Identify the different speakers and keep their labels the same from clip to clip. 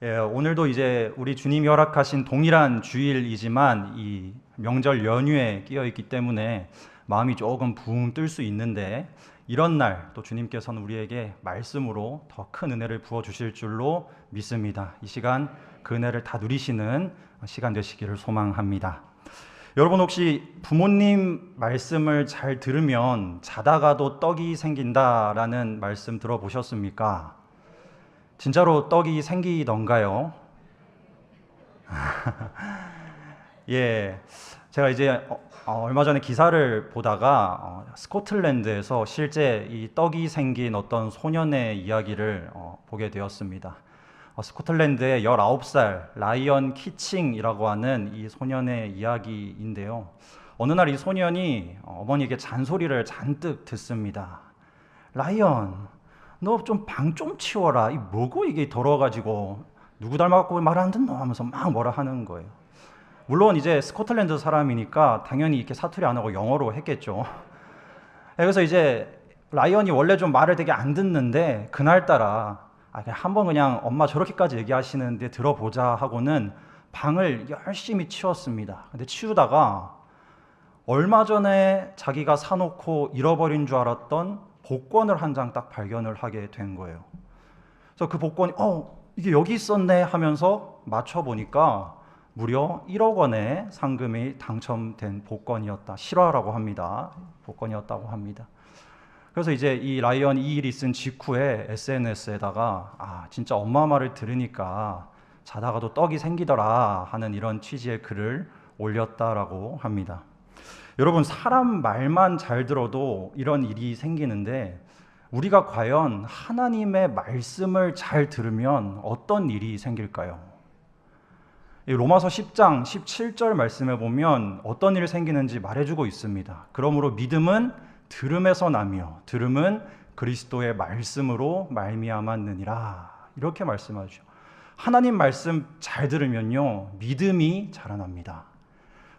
Speaker 1: 오늘도 이제 우리 주님이 허락하신 동일한 주일이지만 이 명절 연휴에 끼어 있기 때문에 마음이 조금 붕 뜰 수 있는데, 이런 날 또 주님께서는 우리에게 말씀으로 더 큰 은혜를 부어 주실 줄로 믿습니다. 이 시간 그 은혜를 다 누리시는 시간 되시기를 소망합니다. 여러분, 혹시 부모님 말씀을 잘 들으면 자다가도 떡이 생긴다라는 말씀 들어보셨습니까? 진짜로 떡이 생기던가요? 예, 제가 이제 얼마 전에 기사를 보다가 스코틀랜드에서 실제 이 떡이 생긴 어떤 소년의 이야기를 보게 되었습니다. 스코틀랜드의 19살 라이언 키칭이라고 하는 이 소년의 이야기인데요. 어느 날 이 소년이 어머니에게 잔소리를 잔뜩 듣습니다. 라이언, 너 좀 방 좀 치워라. 이 뭐고 이게 더러워가지고 누구 닮아갖고 말 안 듣노 하면서 막 뭐라 하는 거예요. 물론 이제 스코틀랜드 사람이니까 당연히 이렇게 사투리 안 하고 영어로 했겠죠. 그래서 이제 라이언이 원래 좀 말을 되게 안 듣는데 그날따라 그냥 한번 그냥 엄마 저렇게까지 얘기하시는데 들어보자 하고는 방을 열심히 치웠습니다. 근데 치우다가 얼마 전에 자기가 사놓고 잃어버린 줄 알았던 복권을 한 장 딱 발견을 하게 된 거예요. 그래서 그 복권이 이게 여기 있었네 하면서 맞춰보니까 무려 1억 원의 상금이 당첨된 복권이었다. 실화라고 합니다. 복권이었다고 합니다. 그래서 이제 이 라이언 이 일이 있은 직후에 SNS에다가 진짜 엄마 말을 들으니까 자다가도 떡이 생기더라 하는 이런 취지의 글을 올렸다라고 합니다. 여러분, 사람 말만 잘 들어도 이런 일이 생기는데 우리가 과연 하나님의 말씀을 잘 들으면 어떤 일이 생길까요? 로마서 10장 17절 말씀에 보면 어떤 일이 생기는지 말해주고 있습니다. 그러므로 믿음은 들음에서 나며 들음은 그리스도의 말씀으로 말미암았느니라, 이렇게 말씀하죠. 하나님 말씀 잘 들으면요 믿음이 자라납니다.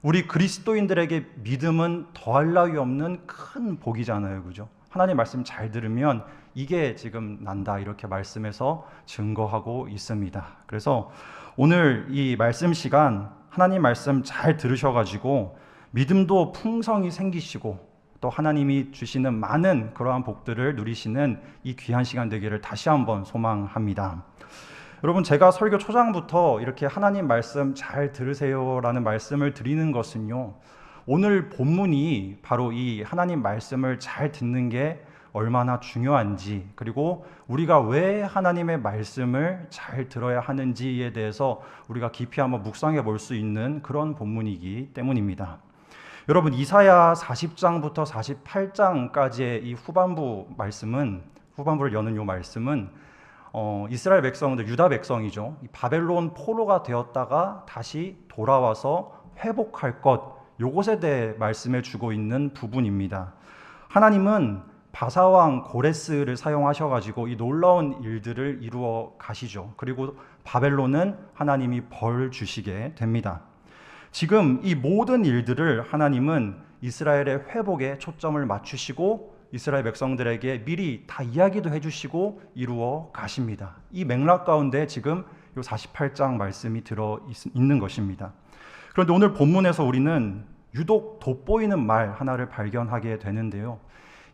Speaker 1: 우리 그리스도인들에게 믿음은 더할 나위 없는 큰 복이잖아요, 그죠? 하나님 말씀 잘 들으면 이게 지금 난다, 이렇게 말씀에서 증거하고 있습니다. 그래서 오늘 이 말씀 시간 하나님 말씀 잘 들으셔가지고 믿음도 풍성히 생기시고 또 하나님이 주시는 많은 그러한 복들을 누리시는 이 귀한 시간 되기를 다시 한번 소망합니다. 여러분, 제가 설교 초장부터 이렇게 하나님 말씀 잘 들으세요라는 말씀을 드리는 것은요, 오늘 본문이 바로 이 하나님 말씀을 잘 듣는 게 얼마나 중요한지, 그리고 우리가 왜 하나님의 말씀을 잘 들어야 하는지에 대해서 우리가 깊이 한번 묵상해 볼 수 있는 그런 본문이기 때문입니다. 여러분, 이사야 40장부터 48장까지의 이 후반부를 여는 이 말씀은 이스라엘 백성들, 유다 백성이죠. 바벨론 포로가 되었다가 다시 돌아와서 회복할 것, 요것에 대해 말씀해 주고 있는 부분입니다. 하나님은 바사왕 고레스를 사용하셔가지고 이 놀라운 일들을 이루어 가시죠. 그리고 바벨론은 하나님이 벌 주시게 됩니다. 지금 이 모든 일들을 하나님은 이스라엘의 회복에 초점을 맞추시고 이스라엘 백성들에게 미리 다 이야기도 해주시고 이루어 가십니다. 이 맥락 가운데 지금 이 48장 말씀이 들어 있는 것입니다. 그런데 오늘 본문에서 우리는 유독 돋보이는 말 하나를 발견하게 되는데요.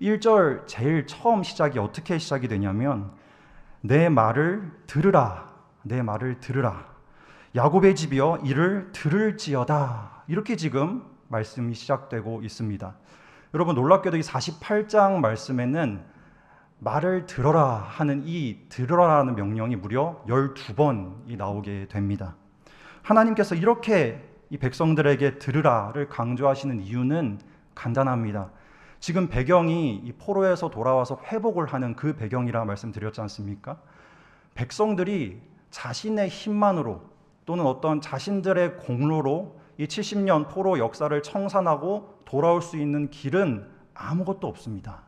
Speaker 1: 1절 제일 처음 시작이 어떻게 시작이 되냐면 내 말을 들으라, 내 말을 들으라. 야곱의 집이여 이를 들을지어다. 이렇게 지금 말씀이 시작되고 있습니다. 여러분, 놀랍게도 이 48장 말씀에는 말을 들어라 하는 이 들으라라는 명령이 무려 12번이 나오게 됩니다. 하나님께서 이렇게 이 백성들에게 들으라를 강조하시는 이유는 간단합니다. 지금 배경이 이 포로에서 돌아와서 회복을 하는 그 배경이라 말씀드렸지 않습니까? 백성들이 자신의 힘만으로 또는 어떤 자신들의 공로로 이 70년 포로 역사를 청산하고 돌아올 수 있는 길은 아무것도 없습니다.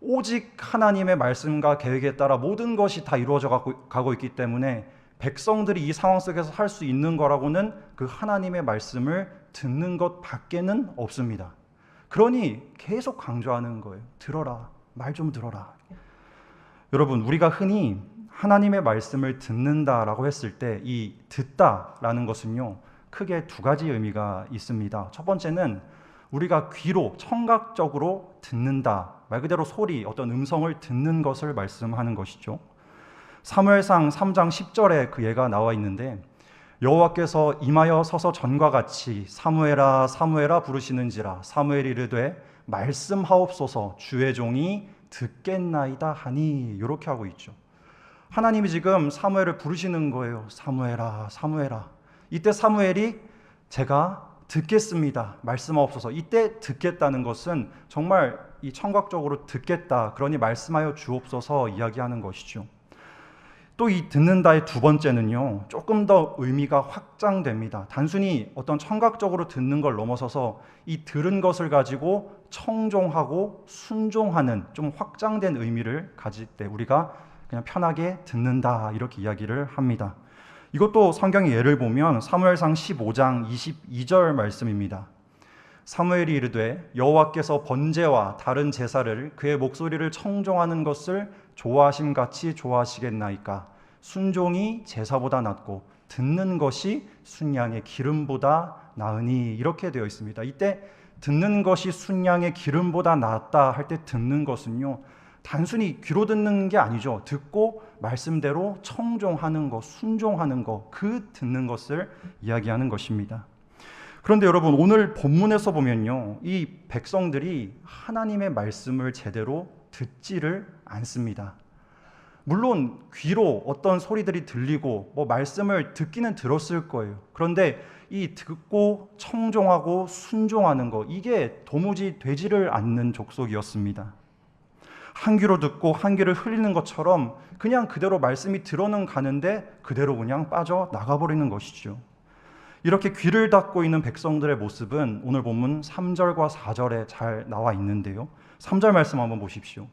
Speaker 1: 오직 하나님의 말씀과 계획에 따라 모든 것이 다 이루어져 가고 있기 때문에 백성들이 이 상황 속에서 할 수 있는 거라고는 그 하나님의 말씀을 듣는 것 밖에는 없습니다. 그러니 계속 강조하는 거예요. 들어라, 말 좀 들어라. 여러분, 우리가 흔히 하나님의 말씀을 듣는다라고 했을 때 이 듣다라는 것은요, 크게 두 가지 의미가 있습니다. 첫 번째는 우리가 귀로 청각적으로 듣는다, 말 그대로 소리, 어떤 음성을 듣는 것을 말씀하는 것이죠. 사무엘상 3장 10절에 그 예가 나와 있는데, 여호와께서 임하여 서서 전과 같이 사무엘아 사무엘아 부르시는지라 사무엘이 이르되 말씀하옵소서 주의 종이 듣겠나이다 하니, 이렇게 하고 있죠. 하나님이 지금 사무엘을 부르시는 거예요. 사무엘아 사무엘아. 이때 사무엘이 제가 듣겠습니다 말씀하옵소서, 이때 듣겠다는 것은 정말 이 청각적으로 듣겠다, 그러니 말씀하여 주옵소서 이야기하는 것이죠. 또 이 듣는다의 두 번째는요, 조금 더 의미가 확장됩니다. 단순히 어떤 청각적으로 듣는 걸 넘어서서 이 들은 것을 가지고 청종하고 순종하는 좀 확장된 의미를 가질 때 우리가 그냥 편하게 듣는다, 이렇게 이야기를 합니다. 이것도 성경의 예를 보면 사무엘상 15장 22절 말씀입니다. 사무엘이 이르되 여호와께서 번제와 다른 제사를 그의 목소리를 청종하는 것을 좋아하심같이 좋아하시겠나이까. 순종이 제사보다 낫고 듣는 것이 순양의 기름보다 나으니, 이렇게 되어 있습니다. 이때 듣는 것이 순양의 기름보다 낫다 할 때 듣는 것은요, 단순히 귀로 듣는 게 아니죠. 듣고 말씀대로 청종하는 것, 순종하는 것, 그 듣는 것을 이야기하는 것입니다. 그런데 여러분, 오늘 본문에서 보면요, 이 백성들이 하나님의 말씀을 제대로 듣지를 않습니다. 물론 귀로 어떤 소리들이 들리고 말씀을 듣기는 들었을 거예요. 그런데 이 듣고 청종하고 순종하는 것, 이게 도무지 되지를 않는 족속이었습니다. 한 귀로 듣고 한 귀를 흘리는 것처럼 그냥 그대로 말씀이 들어는 가는데 그대로 그냥 빠져나가버리는 것이죠. 이렇게 귀를 닫고 있는 백성들의 모습은 오늘 본문 3절과 4절에 잘 나와 있는데요. 3절 말씀 한번 보십시오.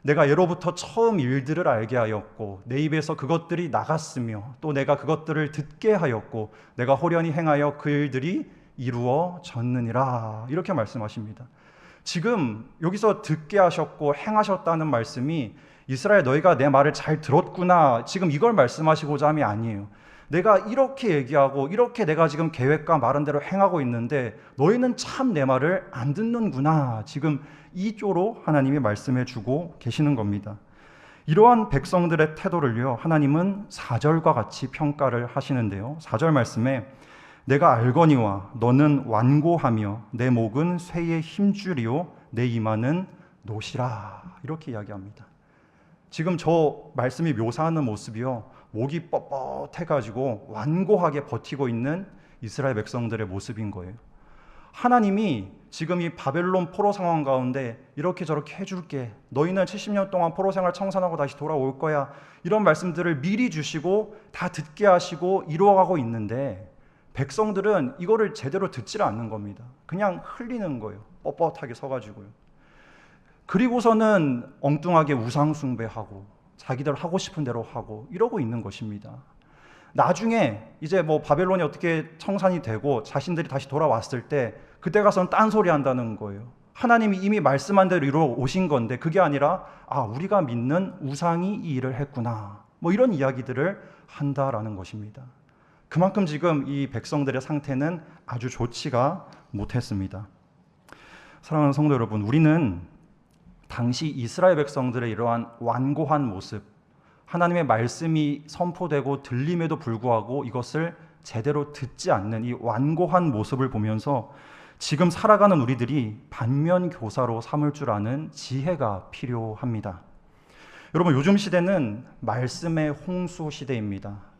Speaker 1: 내가 예로부터 처음 일들을 알게 하였고 내 입에서 그것들이 나갔으며 또 내가 그것들을 듣게 하였고 내가 호련히 행하여 그 일들이 이루어졌느니라, 이렇게 말씀하십니다. 지금 여기서 듣게 하셨고 행하셨다는 말씀이 이스라엘 너희가 내 말을 잘 들었구나, 지금 이걸 말씀하시고자 함이 아니에요. 내가 이렇게 얘기하고 이렇게 내가 지금 계획과 말한 대로 행하고 있는데 너희는 참 내 말을 안 듣는구나, 지금 이조로 하나님이 말씀해 주고 계시는 겁니다. 이러한 백성들의 태도를요, 하나님은 4절과 같이 평가를 하시는데요. 4절 말씀에 내가 알거니와 너는 완고하며 내 목은 쇠의 힘줄이요 내 이마는 노시라, 이렇게 이야기합니다. 지금 저 말씀이 묘사하는 모습이요, 목이 뻣뻣해가지고 완고하게 버티고 있는 이스라엘 백성들의 모습인 거예요. 하나님이 지금 이 바벨론 포로 상황 가운데 이렇게 저렇게 해줄게, 너희는 70년 동안 포로 생활 청산하고 다시 돌아올 거야, 이런 말씀들을 미리 주시고 다 듣게 하시고 이루어가고 있는데 백성들은 이거를 제대로 듣지를 않는 겁니다. 그냥 흘리는 거예요. 뻣뻣하게 서가지고요. 그리고서는 엉뚱하게 우상 숭배하고 자기들 하고 싶은 대로 하고 이러고 있는 것입니다. 나중에 이제 바벨론이 어떻게 청산이 되고 자신들이 다시 돌아왔을 때 그때 가서는 딴소리 한다는 거예요. 하나님이 이미 말씀한 대로 이루어 오신 건데 그게 아니라 우리가 믿는 우상이 이 일을 했구나, 이런 이야기들을 한다라는 것입니다. 그만큼 지금 이 백성들의 상태는 아주 좋지가 못했습니다. 사랑하는 성도 여러분, 우리는 당시 이스라엘 백성들의 이러한 완고한 모습, 하나님의 말씀이 선포되고 들림에도 불구하고 이것을 제대로 듣지 않는 이 완고한 모습을 보면서 지금 살아가는 우리들이 반면교사로 삼을 줄 아는 지혜가 필요합니다. 여러분, 요즘 시대는 말씀의 홍수 시대입니다.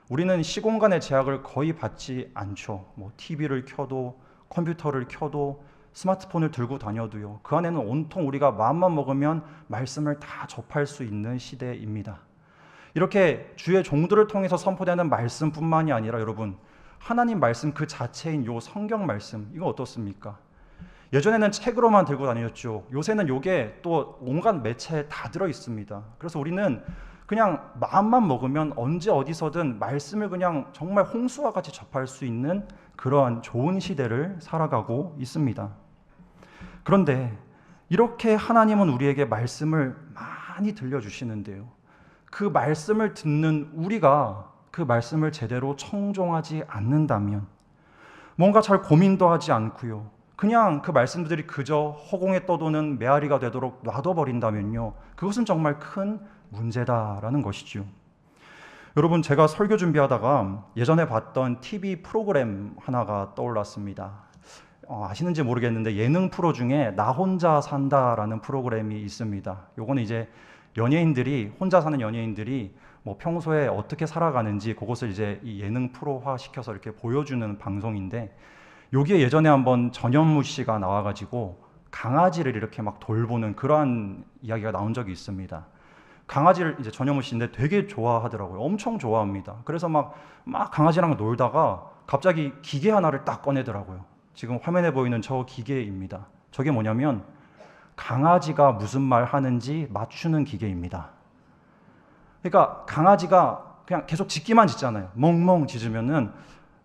Speaker 1: 우리는 시공간의 제약을 거의 받지 않죠. TV를 켜도 컴퓨터를 켜도 스마트폰을 들고 다녀도요, 그 안에는 온통 우리가 마음만 먹으면 말씀을 다 접할 수 있는 시대입니다. 이렇게 주의 종들을 통해서 선포되는 말씀뿐만이 아니라 여러분, 하나님 말씀 그 자체인 요 성경 말씀, 이거 어떻습니까? 예전에는 책으로만 들고 다녔죠. 요새는 요게 또 온갖 매체에 다 들어 있습니다. 그래서 우리는 그냥 마음만 먹으면 언제 어디서든 말씀을 그냥 정말 홍수와 같이 접할 수 있는 그러한 좋은 시대를 살아가고 있습니다. 그런데 이렇게 하나님은 우리에게 말씀을 많이 들려주시는데요, 그 말씀을 듣는 우리가 그 말씀을 제대로 청종하지 않는다면, 뭔가 잘 고민도 하지 않고요, 그냥 그 말씀들이 그저 허공에 떠도는 메아리가 되도록 놔둬버린다면요, 그것은 정말 큰 문제다라는 것이죠. 여러분, 제가 설교 준비하다가 예전에 봤던 TV 프로그램 하나가 떠올랐습니다. 아시는지 모르겠는데 예능 프로 중에 나 혼자 산다라는 프로그램이 있습니다. 요거는 이제 연예인들이, 혼자 사는 연예인들이 뭐 평소에 어떻게 살아가는지 그것을 이제 이 예능 프로화 시켜서 이렇게 보여주는 방송인데, 여기에 예전에 한번 전현무 씨가 나와가지고 강아지를 이렇게 막 돌보는 그러한 이야기가 나온 적이 있습니다. 강아지를 이제 전현무 씨인데 되게 좋아하더라고요. 엄청 좋아합니다. 그래서 막 강아지랑 놀다가 갑자기 기계 하나를 딱 꺼내더라고요. 지금 화면에 보이는 저 기계입니다. 저게 뭐냐면 강아지가 무슨 말 하는지 맞추는 기계입니다. 그러니까 강아지가 그냥 계속 짖기만 짖잖아요. 멍멍 짖으면은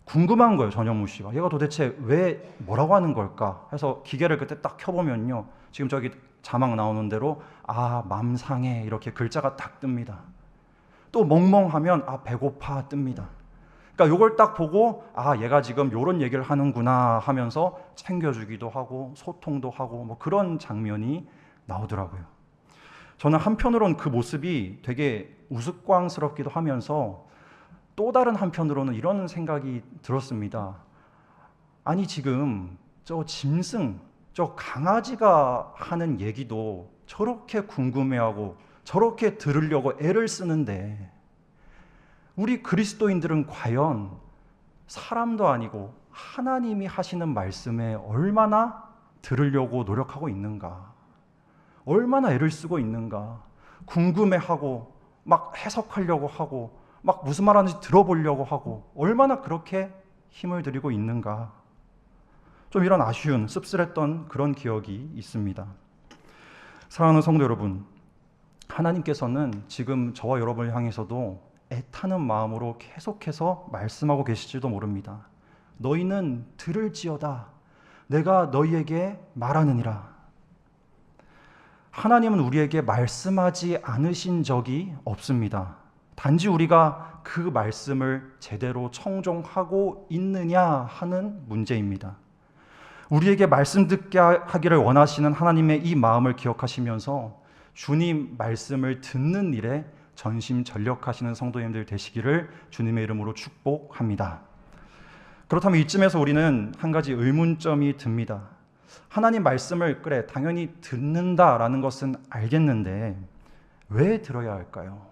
Speaker 1: 궁금한 거예요, 전현무 씨가. 얘가 도대체 왜 뭐라고 하는 걸까 해서 기계를 그때 딱 켜보면요, 지금 저기 자막 나오는 대로 맘 상해 이렇게 글자가 딱 뜹니다. 또 멍멍하면 배고파 뜹니다. 그러니까 요걸 딱 보고 얘가 지금 요런 얘기를 하는구나 하면서 챙겨주기도 하고 소통도 하고 뭐 그런 장면이 나오더라고요. 저는 한편으로는 그 모습이 되게 우스꽝스럽기도 하면서 또 다른 한편으로는 이런 생각이 들었습니다. 아니, 지금 저 짐승, 저 강아지가 하는 얘기도 저렇게 궁금해하고 저렇게 들으려고 애를 쓰는데, 우리 그리스도인들은 과연 사람도 아니고 하나님이 하시는 말씀에 얼마나 들으려고 노력하고 있는가, 얼마나 애를 쓰고 있는가, 궁금해하고 막 해석하려고 하고 막 무슨 말하는지 들어보려고 하고 얼마나 그렇게 힘을 들이고 있는가, 좀 이런 아쉬운, 씁쓸했던 그런 기억이 있습니다. 사랑하는 성도 여러분, 하나님께서는 지금 저와 여러분을 향해서도 애타는 마음으로 계속해서 말씀하고 계실지도 모릅니다. 너희는 들을지어다, 내가 너희에게 말하느니라. 하나님은 우리에게 말씀하지 않으신 적이 없습니다. 단지 우리가 그 말씀을 제대로 청종하고 있느냐 하는 문제입니다. 우리에게 말씀 듣게 하기를 원하시는 하나님의 이 마음을 기억하시면서 주님 말씀을 듣는 일에 전심전력하시는 성도님들 되시기를 주님의 이름으로 축복합니다. 그렇다면 이쯤에서 우리는 한 가지 의문점이 듭니다. 하나님 말씀을 당연히 듣는다라는 것은 알겠는데 왜 들어야 할까요?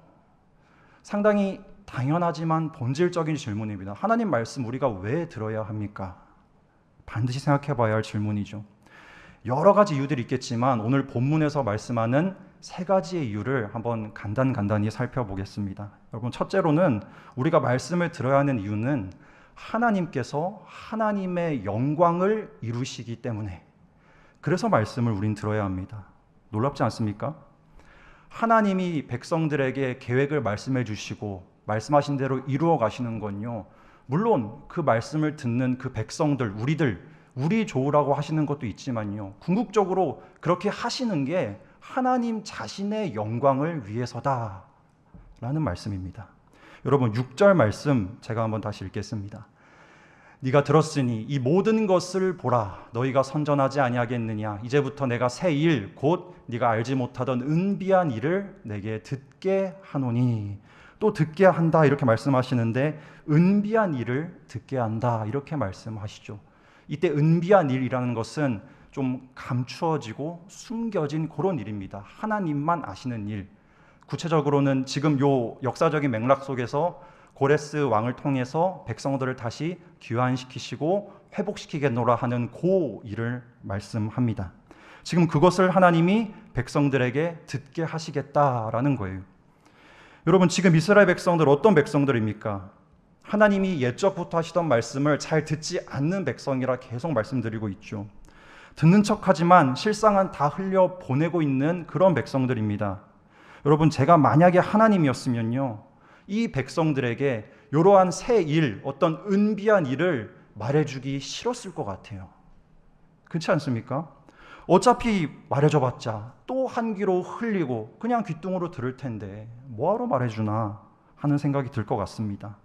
Speaker 1: 상당히 당연하지만 본질적인 질문입니다. 하나님 말씀 우리가 왜 들어야 합니까? 반드시 생각해 봐야 할 질문이죠. 여러 가지 이유들이 있겠지만 오늘 본문에서 말씀하는 세 가지의 이유를 한번 간단히 살펴보겠습니다. 여러분, 첫째로는 우리가 말씀을 들어야 하는 이유는 하나님께서 하나님의 영광을 이루시기 때문에, 그래서 말씀을 우린 들어야 합니다. 놀랍지 않습니까? 하나님이 백성들에게 계획을 말씀해 주시고 말씀하신 대로 이루어 가시는 건요, 물론 그 말씀을 듣는 그 백성들, 우리 좋으라고 하시는 것도 있지만요, 궁극적으로 그렇게 하시는 게 하나님 자신의 영광을 위해서다 라는 말씀입니다. 여러분, 6절 말씀 제가 한번 다시 읽겠습니다. 네가 들었으니 이 모든 것을 보라, 너희가 선전하지 아니하겠느냐. 이제부터 내가 새 일, 곧 네가 알지 못하던 은비한 일을 내게 듣게 하노니. 또 듣게 한다 이렇게 말씀하시는데 은비한 일을 듣게 한다 이렇게 말씀하시죠. 이때 은비한 일이라는 것은 좀 감추어지고 숨겨진 그런 일입니다. 하나님만 아시는 일. 구체적으로는 지금 요 역사적인 맥락 속에서 고레스 왕을 통해서 백성들을 다시 귀환시키시고 회복시키겠노라 하는 그 일을 말씀합니다. 지금 그것을 하나님이 백성들에게 듣게 하시겠다라는 거예요. 여러분, 지금 이스라엘 백성들 어떤 백성들입니까? 하나님이 옛적부터 하시던 말씀을 잘 듣지 않는 백성이라 계속 말씀드리고 있죠. 듣는 척하지만 실상은 다 흘려보내고 있는 그런 백성들입니다. 여러분, 제가 만약에 하나님이었으면요, 이 백성들에게 이러한 새 일, 어떤 은비한 일을 말해주기 싫었을 것 같아요. 그렇지 않습니까? 어차피 말해줘봤자 또 한 귀로 흘리고 그냥 귓등으로 들을 텐데 뭐하러 말해주나 하는 생각이 들 것 같습니다.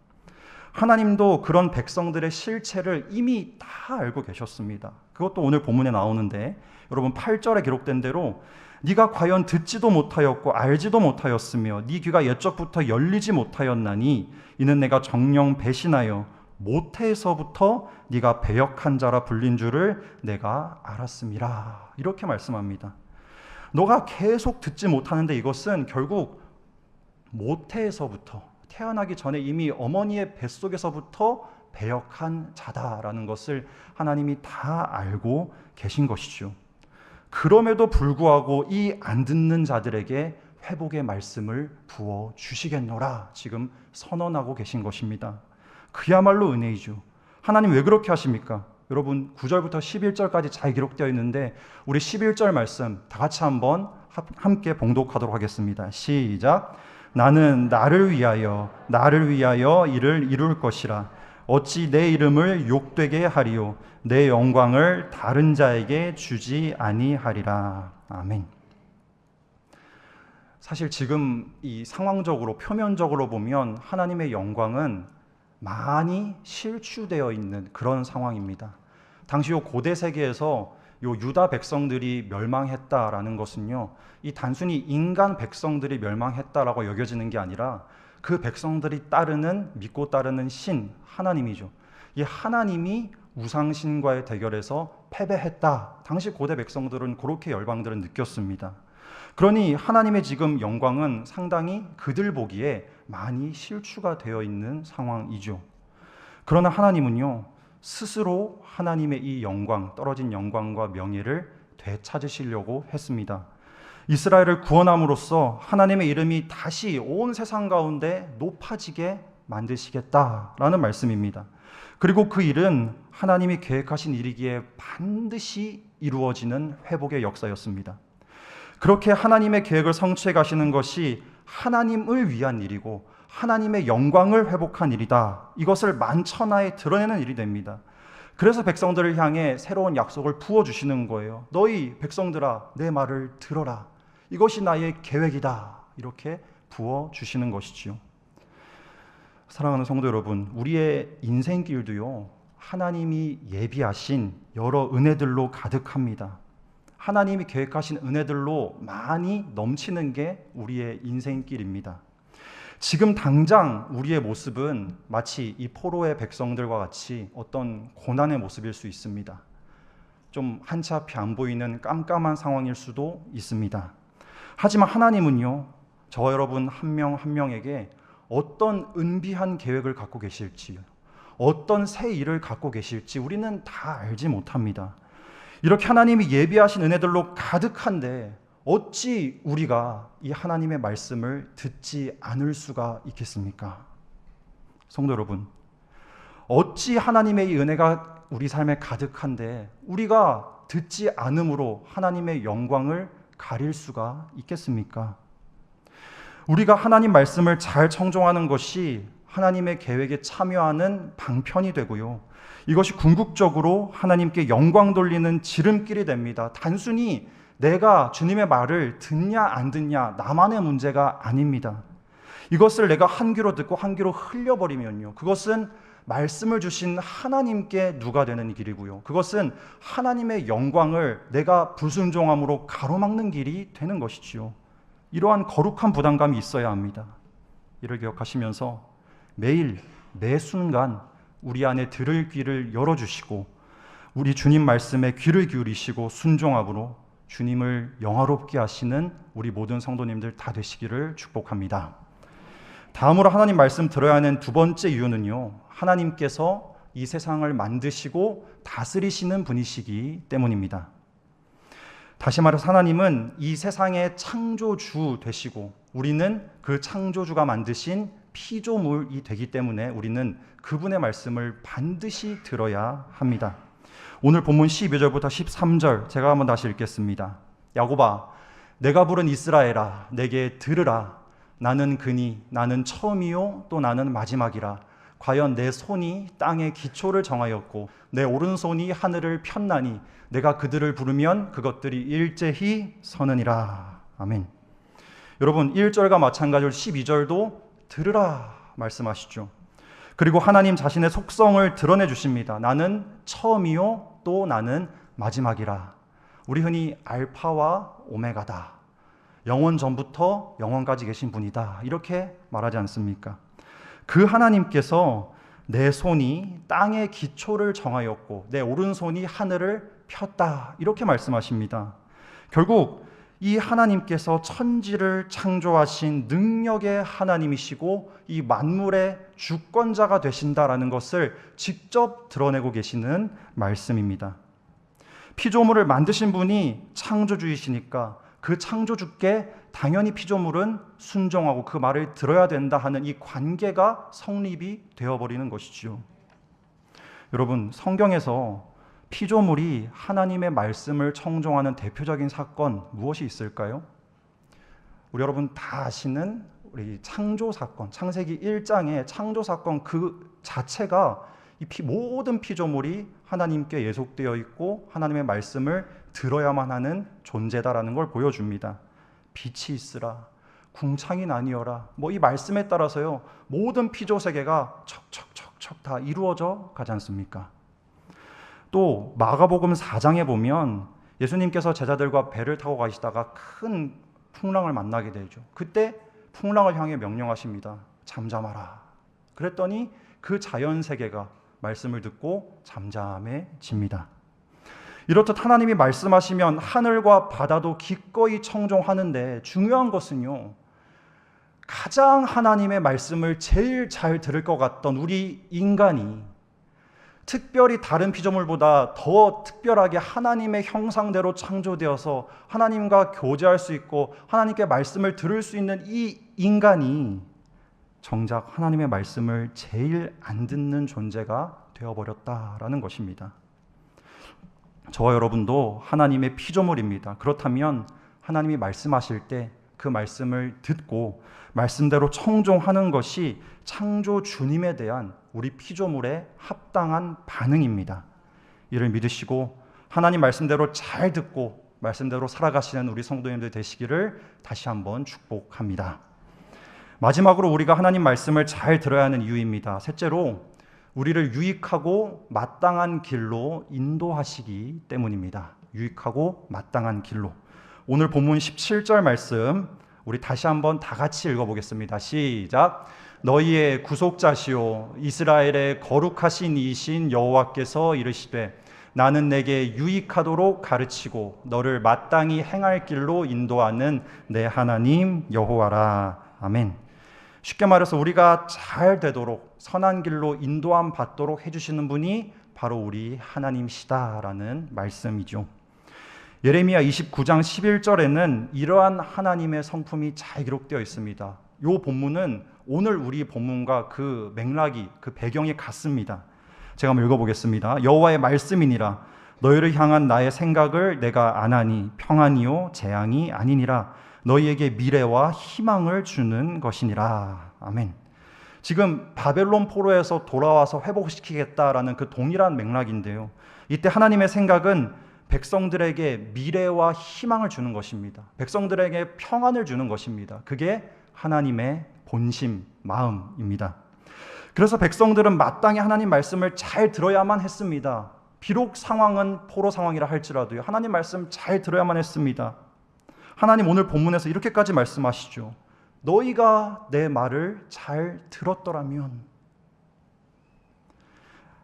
Speaker 1: 하나님도 그런 백성들의 실체를 이미 다 알고 계셨습니다. 그것도 오늘 본문에 나오는데 여러분 8절에 기록된 대로 네가 과연 듣지도 못하였고 알지도 못하였으며 네 귀가 옛적부터 열리지 못하였나니 이는 내가 정령 배신하여 모태에서부터 네가 배역한 자라 불린 줄을 내가 알았음이라. 이렇게 말씀합니다. 너가 계속 듣지 못하는데 이것은 결국 모태에서부터 태어나기 전에 이미 어머니의 뱃속에서부터 배역한 자다라는 것을 하나님이 다 알고 계신 것이죠. 그럼에도 불구하고 이 안 듣는 자들에게 회복의 말씀을 부어 주시겠노라 지금 선언하고 계신 것입니다. 그야말로 은혜이죠. 하나님 왜 그렇게 하십니까? 여러분 9절부터 11절까지 잘 기록되어 있는데 우리 11절 말씀 다 같이 한번 함께 봉독하도록 하겠습니다. 시작. 나는 나를 위하여 이를 이룰 것이라. 어찌 내 이름을 욕되게 하리요 내 영광을 다른 자에게 주지 아니하리라. 아멘. 사실 지금 이 상황적으로 표면적으로 보면 하나님의 영광은 많이 실추되어 있는 그런 상황입니다. 당시 요 고대 세계에서 요 유다 백성들이 멸망했다라는 것은요, 이 단순히 인간 백성들이 멸망했다라고 여겨지는 게 아니라 그 백성들이 믿고 따르는 신 하나님이죠. 이 하나님이 우상신과의 대결에서 패배했다. 당시 고대 백성들은 그렇게 열방들은 느꼈습니다. 그러니 하나님의 지금 영광은 상당히 그들 보기에 많이 실추가 되어 있는 상황이죠. 그러나 하나님은요, 스스로 하나님의 이 영광, 떨어진 영광과 명예를 되찾으시려고 했습니다. 이스라엘을 구원함으로써 하나님의 이름이 다시 온 세상 가운데 높아지게 만드시겠다라는 말씀입니다. 그리고 그 일은 하나님이 계획하신 일이기에 반드시 이루어지는 회복의 역사였습니다. 그렇게 하나님의 계획을 성취해 가시는 것이 하나님을 위한 일이고 하나님의 영광을 회복한 일이다. 이것을 만천하에 드러내는 일이 됩니다. 그래서 백성들을 향해 새로운 약속을 부어주시는 거예요. 너희 백성들아, 내 말을 들어라. 이것이 나의 계획이다. 이렇게 부어주시는 것이지요. 사랑하는 성도 여러분, 우리의 인생길도요, 하나님이 예비하신 여러 은혜들로 가득합니다. 하나님이 계획하신 은혜들로 많이 넘치는 게 우리의 인생길입니다. 지금 당장 우리의 모습은 마치 이 포로의 백성들과 같이 어떤 고난의 모습일 수 있습니다. 좀 한치 앞이 안 보이는 깜깜한 상황일 수도 있습니다. 하지만 하나님은요, 저와 여러분 한 명 한 명에게 어떤 은비한 계획을 갖고 계실지, 어떤 새 일을 갖고 계실지 우리는 다 알지 못합니다. 이렇게 하나님이 예비하신 은혜들로 가득한데 어찌 우리가 이 하나님의 말씀을 듣지 않을 수가 있겠습니까? 성도 여러분, 어찌 하나님의 이 은혜가 우리 삶에 가득한데 우리가 듣지 않음으로 하나님의 영광을 가릴 수가 있겠습니까? 우리가 하나님 말씀을 잘 청종하는 것이 하나님의 계획에 참여하는 방편이 되고요, 이것이 궁극적으로 하나님께 영광 돌리는 지름길이 됩니다. 단순히 내가 주님의 말을 듣냐 안 듣냐 나만의 문제가 아닙니다. 이것을 내가 한 귀로 듣고 한 귀로 흘려버리면요, 그것은 말씀을 주신 하나님께 누가 되는 길이고요, 그것은 하나님의 영광을 내가 불순종함으로 가로막는 길이 되는 것이지요. 이러한 거룩한 부담감이 있어야 합니다. 이를 기억하시면서 매일 매 순간 우리 안에 들을 귀를 열어주시고 우리 주님 말씀에 귀를 기울이시고 순종함으로 주님을 영화롭게 하시는 우리 모든 성도님들 다 되시기를 축복합니다. 다음으로 하나님 말씀 들어야 하는 두 번째 이유는요, 하나님께서 이 세상을 만드시고 다스리시는 분이시기 때문입니다. 다시 말해서 하나님은 이 세상의 창조주 되시고 우리는 그 창조주가 만드신 피조물이 되기 때문에 우리는 그분의 말씀을 반드시 들어야 합니다. 오늘 본문 12절부터 13절 제가 한번 다시 읽겠습니다. 야곱아, 내가 부른 이스라엘아, 내게 들으라. 나는 그니 나는 처음이요 또 나는 마지막이라. 과연 내 손이 땅의 기초를 정하였고 내 오른손이 하늘을 폈나니 내가 그들을 부르면 그것들이 일제히 서느니라. 아멘. 여러분, 1절과 마찬가지로 12절도 들으라 말씀하시죠. 그리고 하나님 자신의 속성을 드러내 주십니다. 나는 처음이요 또 나는 마지막이라. 우리 흔히 알파와 오메가다. 영원 전부터 영원까지 계신 분이다. 이렇게 말하지 않습니까? 그 하나님께서 내 손이 땅의 기초를 정하였고 내 오른손이 하늘을 폈다. 이렇게 말씀하십니다. 결국 이 하나님께서 천지를 창조하신 능력의 하나님이시고 이 만물의 주권자가 되신다라는 것을 직접 드러내고 계시는 말씀입니다. 피조물을 만드신 분이 창조주이시니까 그 창조주께 당연히 피조물은 순종하고 그 말을 들어야 된다 하는 이 관계가 성립이 되어버리는 것이죠. 여러분, 성경에서 피조물이 하나님의 말씀을 청종하는 대표적인 사건 무엇이 있을까요? 우리 여러분 다 아시는 우리 창조 사건, 창세기 1장의 창조 사건 그 자체가 이 모든 피조물이 하나님께 예속되어 있고 하나님의 말씀을 들어야만 하는 존재다라는 걸 보여줍니다. 빛이 있으라, 궁창이 나뉘어라. 이 말씀에 따라서요 모든 피조 세계가 척척척척 다 이루어져 가지 않습니까? 또 마가복음 4장에 보면 예수님께서 제자들과 배를 타고 가시다가 큰 풍랑을 만나게 되죠. 그때 풍랑을 향해 명령하십니다. 잠잠하라. 그랬더니 그 자연 세계가 말씀을 듣고 잠잠해집니다. 이렇듯 하나님이 말씀하시면 하늘과 바다도 기꺼이 청종하는데 중요한 것은요, 가장 하나님의 말씀을 제일 잘 들을 것 같던 우리 인간이 특별히 다른 피조물보다 더 특별하게 하나님의 형상대로 창조되어서 하나님과 교제할 수 있고 하나님께 말씀을 들을 수 있는 이 인간이 정작 하나님의 말씀을 제일 안 듣는 존재가 되어버렸다라는 것입니다. 저와 여러분도 하나님의 피조물입니다. 그렇다면 하나님이 말씀하실 때 그 말씀을 듣고 말씀대로 청종하는 것이 창조 주님에 대한 우리 피조물의 합당한 반응입니다. 이를 믿으시고 하나님 말씀대로 잘 듣고 말씀대로 살아가시는 우리 성도님들 되시기를 다시 한번 축복합니다. 마지막으로 우리가 하나님 말씀을 잘 들어야 하는 이유입니다. 셋째로 우리를 유익하고 마땅한 길로 인도하시기 때문입니다. 유익하고 마땅한 길로. 오늘 본문 17절 말씀 우리 다시 한번 다 같이 읽어보겠습니다. 시작. 너희의 구속자시오 이스라엘의 거룩하신 이신 여호와께서 이르시되 나는 내게 유익하도록 가르치고 너를 마땅히 행할 길로 인도하는 내 하나님 여호와라. 아멘. 쉽게 말해서 우리가 잘 되도록 선한 길로 인도함 받도록 해주시는 분이 바로 우리 하나님이시다라는 말씀이죠. 예레미야 29장 11절에는 이러한 하나님의 성품이 잘 기록되어 있습니다. 이 본문은 오늘 우리 본문과 그 맥락이, 그 배경이 같습니다. 제가 한번 읽어보겠습니다. 여호와의 말씀이니라. 너희를 향한 나의 생각을 내가 아나니 평안이요 재앙이 아니니라. 너희에게 미래와 희망을 주는 것이니라. 아멘. 지금 바벨론 포로에서 돌아와서 회복시키겠다라는 그 동일한 맥락인데요. 이때 하나님의 생각은 백성들에게 미래와 희망을 주는 것입니다. 백성들에게 평안을 주는 것입니다. 그게 하나님의 본심, 마음입니다. 그래서 백성들은 마땅히 하나님 말씀을 잘 들어야만 했습니다. 비록 상황은 포로 상황이라 할지라도요. 하나님 말씀 잘 들어야만 했습니다. 하나님 오늘 본문에서 이렇게까지 말씀하시죠. 너희가 내 말을 잘 들었더라면.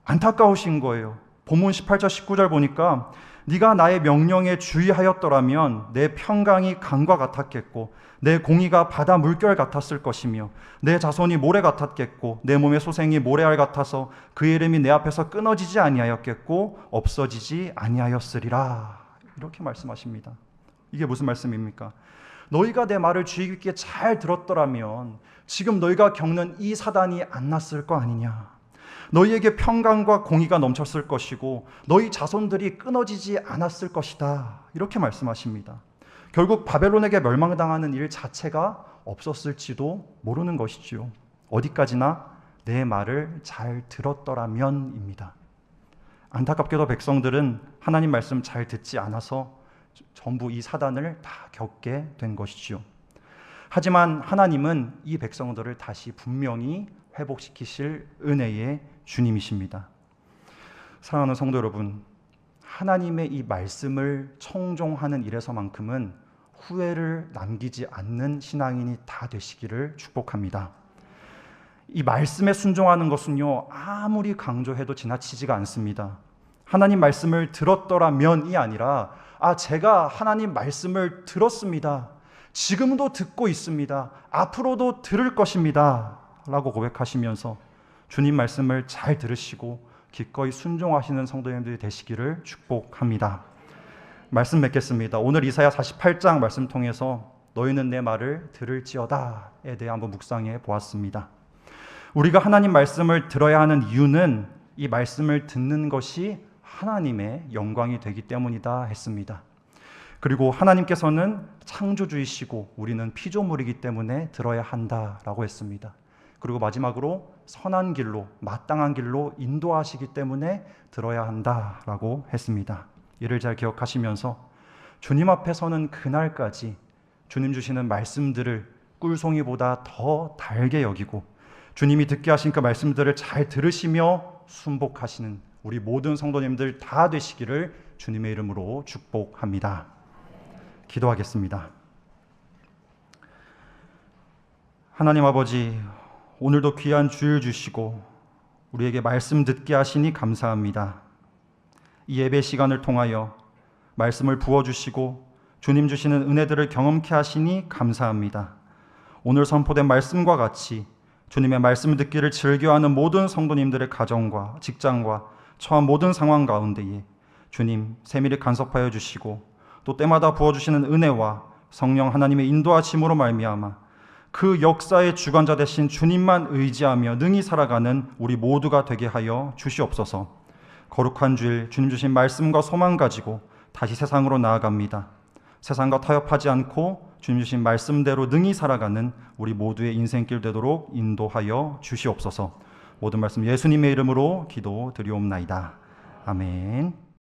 Speaker 1: 안타까우신 거예요. 본문 18절 19절 보니까 네가 나의 명령에 주의하였더라면 내 평강이 강과 같았겠고 내 공의가 바다 물결 같았을 것이며 내 자손이 모래 같았겠고 내 몸의 소생이 모래알 같아서 그의 이름이 내 앞에서 끊어지지 아니하였겠고 없어지지 아니하였으리라. 이렇게 말씀하십니다. 이게 무슨 말씀입니까? 너희가 내 말을 주의 깊게 잘 들었더라면 지금 너희가 겪는 이 사단이 안 났을 거 아니냐. 너희에게 평강과 공의가 넘쳤을 것이고 너희 자손들이 끊어지지 않았을 것이다. 이렇게 말씀하십니다. 결국 바벨론에게 멸망당하는 일 자체가 없었을지도 모르는 것이지요. 어디까지나 내 말을 잘 들었더라면입니다. 안타깝게도 백성들은 하나님 말씀 잘 듣지 않아서 전부 이 사단을 다 겪게 된 것이죠. 하지만 하나님은 이 백성들을 다시 분명히 회복시키실 은혜의 주님이십니다. 사랑하는 성도 여러분, 하나님의 이 말씀을 청종하는 일에서만큼은 후회를 남기지 않는 신앙인이 다 되시기를 축복합니다. 이 말씀에 순종하는 것은요, 아무리 강조해도 지나치지가 않습니다. 하나님 말씀을 들었더라면이 아니라 제가 하나님 말씀을 들었습니다. 지금도 듣고 있습니다. 앞으로도 들을 것입니다. 라고 고백하시면서 주님 말씀을 잘 들으시고 기꺼이 순종하시는 성도님들이 되시기를 축복합니다. 말씀 맺겠습니다. 오늘 이사야 48장 말씀 통해서 너희는 내 말을 들을지어다에 대해 한번 묵상해 보았습니다. 우리가 하나님 말씀을 들어야 하는 이유는 이 말씀을 듣는 것이 하나님의 영광이 되기 때문이다 했습니다. 그리고 하나님께서는 창조주이시고 우리는 피조물이기 때문에 들어야 한다라고 했습니다. 그리고 마지막으로 선한 길로, 마땅한 길로 인도하시기 때문에 들어야 한다라고 했습니다. 이를 잘 기억하시면서 주님 앞에 서는 그날까지 주님 주시는 말씀들을 꿀송이보다 더 달게 여기고 주님이 듣게 하신 그 말씀들을 잘 들으시며 순복하시는 우리 모든 성도님들 다 되시기를 주님의 이름으로 축복합니다. 기도하겠습니다. 하나님 아버지, 오늘도 귀한 주일 주시고 우리에게 말씀 듣게 하시니 감사합니다. 이 예배 시간을 통하여 말씀을 부어주시고 주님 주시는 은혜들을 경험케 하시니 감사합니다. 오늘 선포된 말씀과 같이 주님의 말씀 듣기를 즐겨하는 모든 성도님들의 가정과 직장과 처한 모든 상황 가운데에 주님 세밀히 간섭하여 주시고 또 때마다 부어주시는 은혜와 성령 하나님의 인도하심으로 말미암아 그 역사의 주관자 되신 주님만 의지하며 능히 살아가는 우리 모두가 되게 하여 주시옵소서. 거룩한 주일 주님 주신 말씀과 소망 가지고 다시 세상으로 나아갑니다. 세상과 타협하지 않고 주님 주신 말씀대로 능히 살아가는 우리 모두의 인생길 되도록 인도하여 주시옵소서. 모든 말씀 예수님의 이름으로 기도드리옵나이다. 아멘.